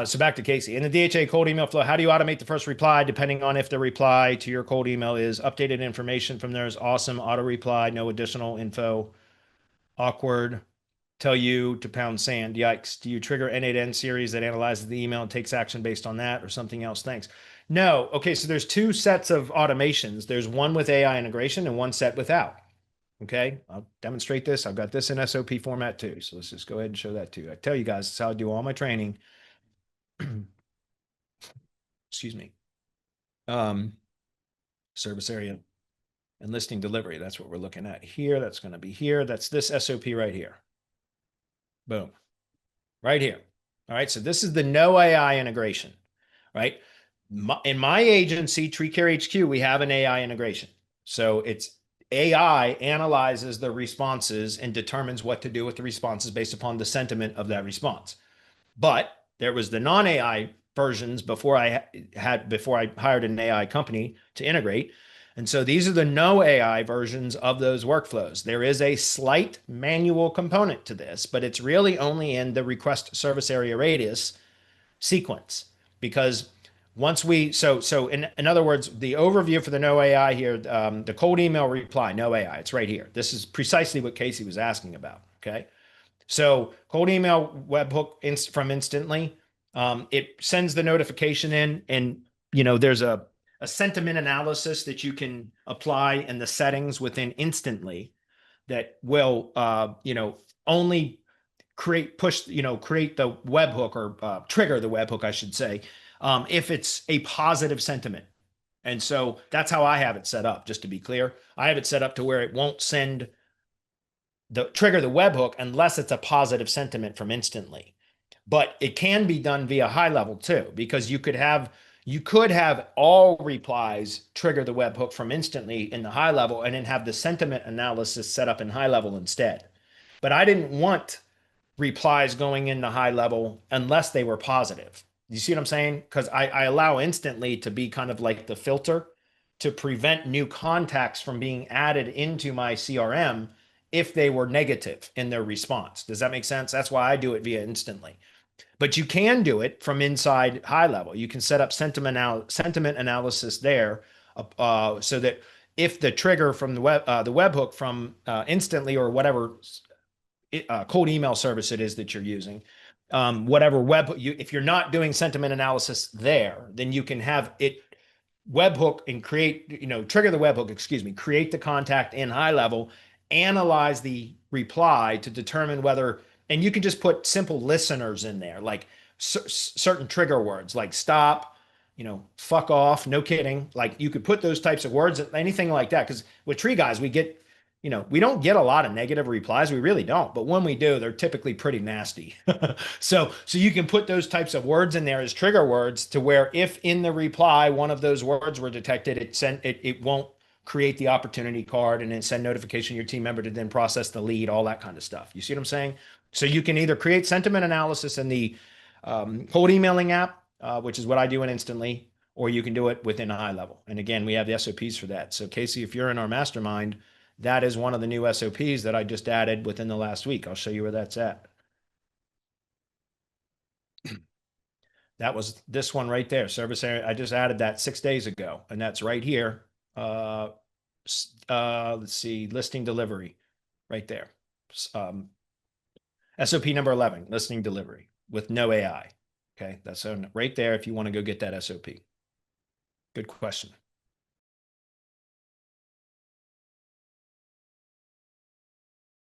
So back to Casey. In the DHA cold email flow, how do you automate the first reply depending on if the reply to your cold email is updated information from there is awesome, auto reply, no additional info, awkward, tell you to pound sand, yikes. Do you trigger N8N series that analyzes the email and takes action based on that or something else? Thanks. No. Okay, so there's two sets of automations. There's one with AI integration and one set without. Okay, I'll demonstrate this. I've got this in SOP format too. So let's just go ahead and show that too. I tell you guys, that's how I do all my training. Excuse me. Um, Service area and listing delivery. That's what we're looking at here. That's going to be here. That's this SOP right here. Boom. Right here. All right. So this is the no AI integration, right? In my agency, Tree Care HQ, we have an AI integration. So it's AI analyzes the responses and determines what to do with the responses based upon the sentiment of that response. But there was the non-AI versions before I hired an AI company to integrate. And so these are the no AI versions of those workflows. There is a slight manual component to this, but it's really only in the request service area radius sequence because once we in other words, the overview for the no AI here, the cold email reply, no AI, it's right here. This is precisely what Casey was asking about. Okay. So cold email webhook from Instantly, it sends the notification in, and there's a sentiment analysis that you can apply in the settings within Instantly that will only create the webhook or trigger the webhook, I should say, if it's a positive sentiment. And so that's how I have it set up. Just to be clear, I have it set up to where it won't trigger the webhook unless it's a positive sentiment from Instantly. But it can be done via high level too, because you could have all replies trigger the webhook from Instantly in the high level and then have the sentiment analysis set up in high level instead. But I didn't want replies going into high level unless they were positive. You see what I'm saying? Because I allow Instantly to be kind of like the filter to prevent new contacts from being added into my CRM if they were negative in their response. Does that make sense? That's why I do it via Instantly. But you can do it from inside high level. You can set up sentiment analysis there, so that if the trigger from the webhook from Instantly or whatever cold email service it is that you're using, whatever if you're not doing sentiment analysis there, then you can have it webhook and trigger the webhook, excuse me, create the contact in high level, analyze the reply to determine whether, and you can just put simple listeners in there, like certain trigger words like stop, fuck off, no kidding. Like you could put those types of words, anything like that. Because with Tree Guys, we don't get a lot of negative replies. We really don't. But when we do, they're typically pretty nasty. So you can put those types of words in there as trigger words to where if in the reply one of those words were detected, it won't create the opportunity card and then send notification to your team member to then process the lead, all that kind of stuff. You see what I'm saying? So you can either create sentiment analysis in the cold emailing app, which is what I do in Instantly, or you can do it within a high level. And again, we have the SOPs for that. So Casey, if you're in our mastermind, that is one of the new SOPs that I just added within the last week. I'll show you where that's at. That was this one right there, service area. I just added that 6 days ago, and that's right here. Let's see, listing delivery right there. SOP number 11, listing delivery with no AI. Okay, that's right there if you want to go get that SOP. Good question.